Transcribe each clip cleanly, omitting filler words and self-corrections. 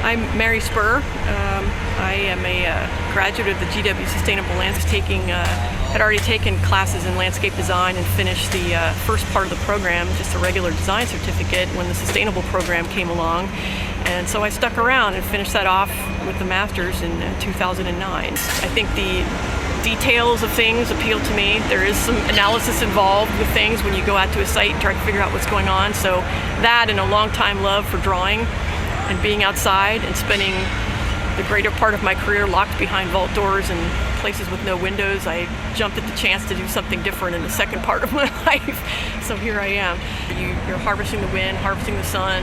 I'm Mary Sper. I am a graduate of the GW Sustainable Landscape, had already taken classes in landscape design and finished the first part of the program, just a regular design certificate, when the sustainable program came along. And so I stuck around and finished that off with the master's in 2009. I think the details of things appeal to me. There is some analysis involved with things when you go out to a site and try to figure out what's going on. So that and a long time love for drawing and being outside and spending the greater part of my career locked behind vault doors and places with no windows, I jumped at the chance to do something different in the second part of my life. So here I am. You're harvesting the wind, harvesting the sun.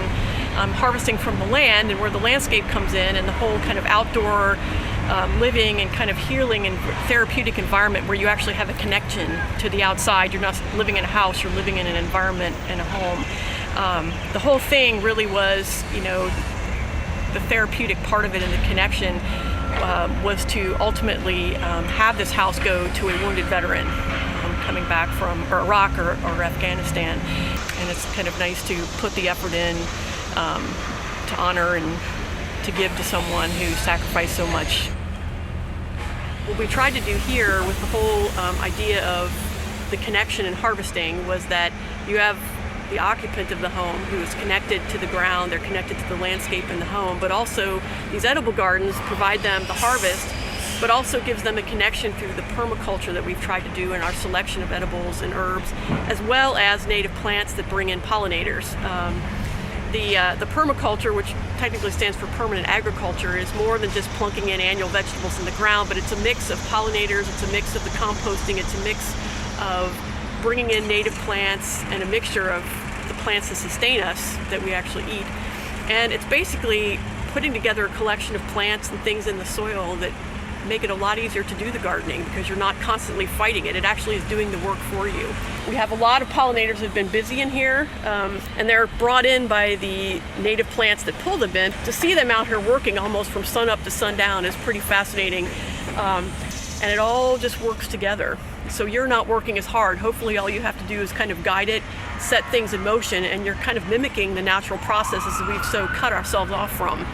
I'm harvesting from the land, and where the landscape comes in, and the whole kind of outdoor living and kind of healing and therapeutic environment where you actually have a connection to the outside. You're not living in a house, you're living in an environment in a home. The whole thing really was, the therapeutic part of it and the connection was to ultimately have this house go to a wounded veteran coming back from Iraq or Afghanistan. And it's kind of nice to put the effort in to honor and to give to someone who sacrificed so much. What we tried to do here with the whole idea of the connection and harvesting was that you have the occupant of the home who is connected to the ground, they're connected to the landscape in the home, but also these edible gardens provide them the harvest, but also gives them a connection through the permaculture that we've tried to do in our selection of edibles and herbs, as well as native plants that bring in pollinators. The permaculture, which technically stands for permanent agriculture, is more than just plunking in annual vegetables in the ground, but it's a mix of pollinators, it's a mix of the composting, it's a mix of bringing in native plants and a mixture of the plants that sustain us that we actually eat. And it's basically putting together a collection of plants and things in the soil that make it a lot easier to do the gardening because you're not constantly fighting it. It actually is doing the work for you. We have a lot of pollinators that have been busy in here, and they're brought in by the native plants that pull them in. To see them out here working almost from sun up to sundown is pretty fascinating, and it all just works together. So you're not working as hard. Hopefully all you have to do is kind of guide it, set things in motion, and you're kind of mimicking the natural processes that we've so cut ourselves off from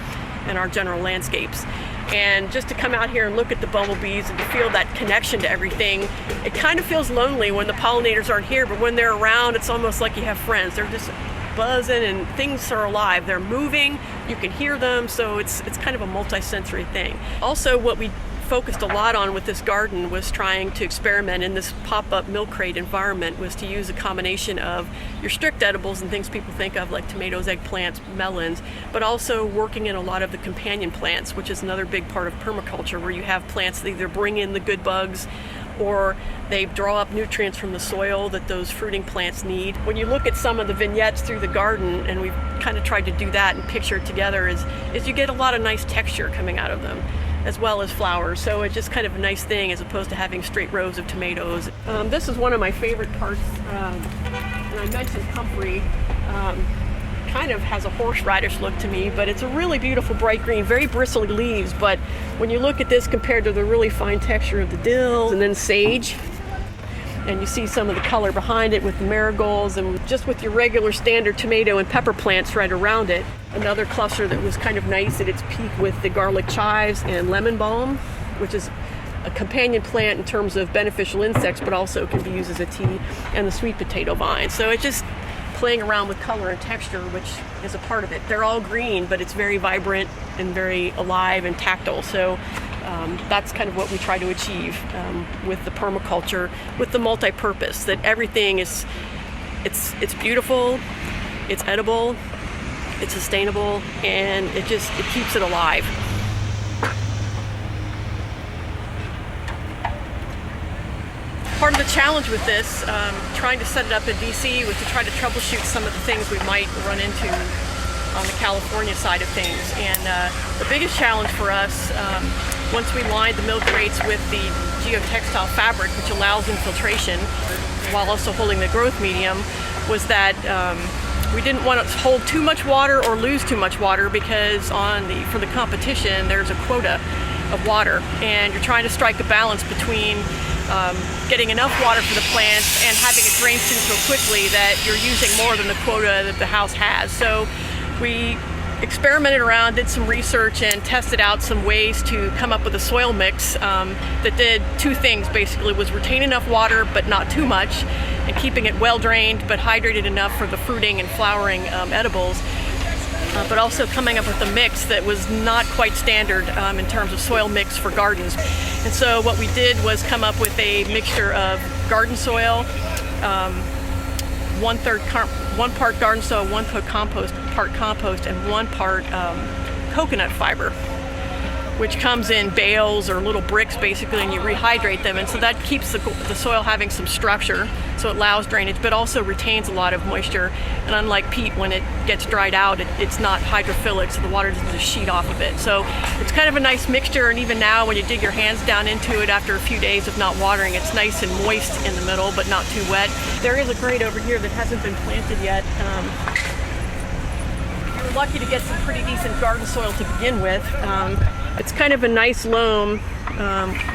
in our general landscapes. And just to come out here and look at the bumblebees and to feel that connection to everything, it kind of feels lonely when the pollinators aren't here, but when they're around, it's almost like you have friends. They're just buzzing and things are alive. They're moving, you can hear them, so it's kind of a multi-sensory thing. Also, what we focused a lot on with this garden was trying to experiment in this pop-up milk crate environment, was to use a combination of your strict edibles and things people think of like tomatoes, eggplants, melons, but also working in a lot of the companion plants, which is another big part of permaculture, where you have plants that either bring in the good bugs or they draw up nutrients from the soil that those fruiting plants need. When you look at some of the vignettes through the garden, and we've kind of tried to do that and picture it together, is you get a lot of nice texture coming out of them, as well as flowers. So it's just kind of a nice thing as opposed to having straight rows of tomatoes. This is one of my favorite parts, and I mentioned comfrey. Kind of has a horseradish look to me, but it's a really beautiful bright green, very bristly leaves. But when you look at this compared to the really fine texture of the dill and then sage, and you see some of the color behind it with the marigolds and just with your regular standard tomato and pepper plants right around it. Another cluster that was kind of nice at its peak with the garlic chives and lemon balm, which is a companion plant in terms of beneficial insects, but also can be used as a tea, and the sweet potato vine. So it just playing around with color and texture, which is a part of it. They're all green, but it's very vibrant and very alive and tactile. So that's kind of what we try to achieve with the permaculture, with the multi-purpose, that everything is, it's beautiful, it's edible, it's sustainable, and it keeps it alive. Part of the challenge with this, trying to set it up in DC, was to try to troubleshoot some of the things we might run into on the California side of things. And the biggest challenge for us, once we lined the milk crates with the geotextile fabric, which allows infiltration while also holding the growth medium, was that we didn't want to hold too much water or lose too much water, because for the competition there's a quota of water, and you're trying to strike a balance between getting enough water for the plants and having it drain through so quickly that you're using more than the quota that the house has. So we experimented around, did some research, and tested out some ways to come up with a soil mix that did two things. Basically, was retain enough water but not too much, and keeping it well drained but hydrated enough for the fruiting and flowering edibles. But also coming up with a mix that was not quite standard in terms of soil mix for gardens. And so what we did was come up with a mixture of garden soil, one part garden soil, 1 part compost, and 1 part coconut fiber, which comes in bales or little bricks basically, and you rehydrate them, and so that keeps the soil having some structure, so it allows drainage but also retains a lot of moisture. And unlike peat, when it gets dried out, it's not hydrophilic, so the water doesn't just sheet off of it. So it's kind of a nice mixture, and even now when you dig your hands down into it after a few days of not watering, it's nice and moist in the middle but not too wet. There is a grate over here that hasn't been planted yet. You're lucky to get some pretty decent garden soil to begin with. It's kind of a nice loam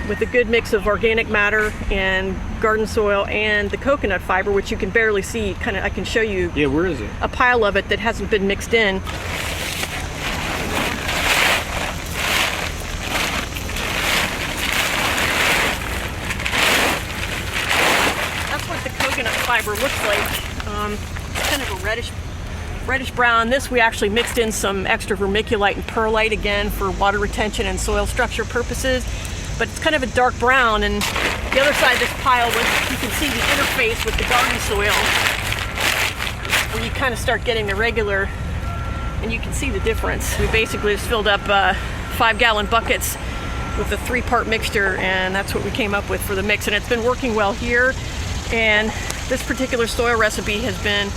with a good mix of organic matter and garden soil and the coconut fiber, which you can barely see. I can show you. Yeah, where is it? A pile of it that hasn't been mixed in. That's what the coconut fiber looks like. It's kind of a reddish brown. This we actually mixed in some extra vermiculite and perlite, again for water retention and soil structure purposes, but it's kind of a dark brown. And the other side of this pile, you can see the interface with the garden soil, where you kind of start getting the regular, and you can see the difference. We basically just filled up 5-gallon buckets with a 3-part mixture, and that's what we came up with for the mix, and it's been working well here. And this particular soil recipe has been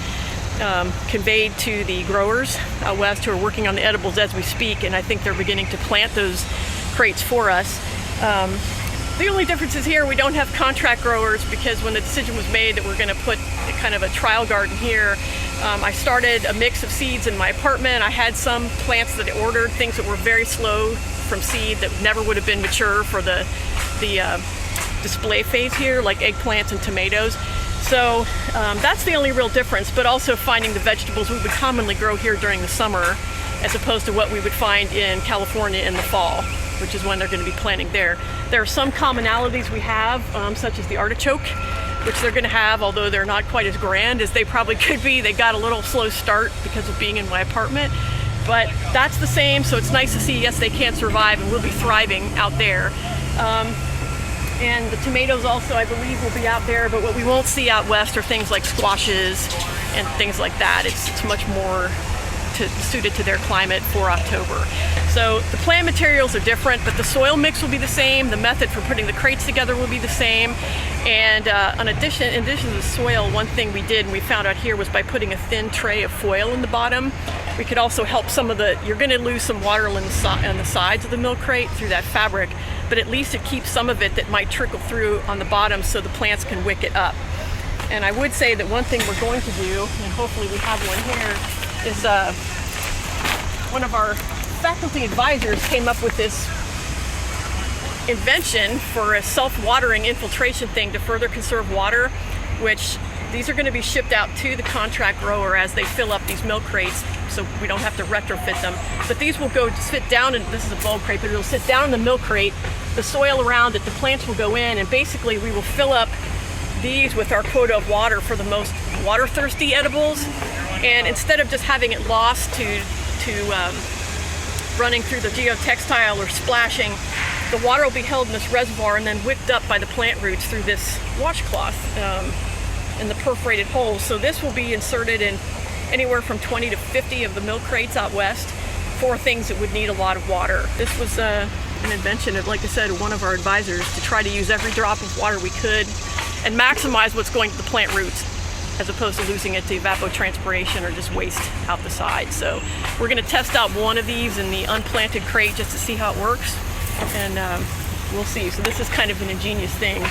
conveyed to the growers out west who are working on the edibles as we speak, and I think they're beginning to plant those crates for us. The only difference is here we don't have contract growers, because when the decision was made that we're going to put kind of a trial garden here, I started a mix of seeds in my apartment. I had some plants that I ordered, things that were very slow from seed that never would have been mature for the display phase here, like eggplants and tomatoes. So that's the only real difference, but also finding the vegetables we would commonly grow here during the summer as opposed to what we would find in California in the fall, which is when they're going to be planting there. There are some commonalities we have, such as the artichoke, which they're going to have, although they're not quite as grand as they probably could be. They got a little slow start because of being in my apartment, but that's the same, so it's nice to see, yes, they can survive and will be thriving out there. And the tomatoes also, I believe, will be out there, but what we won't see out west are things like squashes and things like that. It's much more suited to their climate for October. So the plant materials are different, but the soil mix will be the same. The method for putting the crates together will be the same. And in addition to the soil, one thing we did and we found out here was by putting a thin tray of foil in the bottom, we could also help some of you're going to lose some water on the sides of the milk crate through that fabric, but at least it keeps some of it that might trickle through on the bottom so the plants can wick it up. And I would say that one thing we're going to do, and hopefully we have one here, is one of our faculty advisors came up with this invention for a self-watering infiltration thing to further conserve water, which these are going to be shipped out to the contract grower as they fill up these milk crates, so we don't have to retrofit them. But these will go sit down, and this is a bulb crate, but it'll sit down in the milk crate, the soil around it, the plants will go in, and basically we will fill up these with our quota of water for the most water-thirsty edibles. And instead of just having it lost to running through the geotextile or splashing, the water will be held in this reservoir and then whipped up by the plant roots through this washcloth in the perforated holes. So this will be inserted in anywhere from 20 to 50 of the milk crates out west for things that would need a lot of water. This was an invention of, like I said, one of our advisors to try to use every drop of water we could and maximize what's going to the plant roots, as opposed to losing it to evapotranspiration or just waste out the side. So we're going to test out one of these in the unplanted crate just to see how it works, and we'll see. So this is kind of an ingenious thing.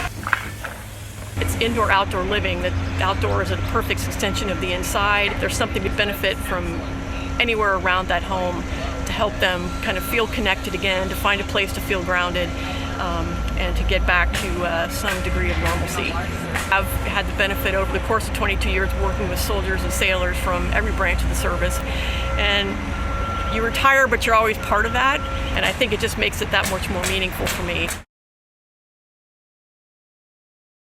It's indoor-outdoor living. The outdoor is a perfect extension of the inside. There's something to benefit from anywhere around that home to help them kind of feel connected again, to find a place to feel grounded, and to get back to some degree of normalcy. I've had the benefit over the course of 22 years working with soldiers and sailors from every branch of the service, and you retire, but you're always part of that, and I think it just makes it that much more meaningful for me.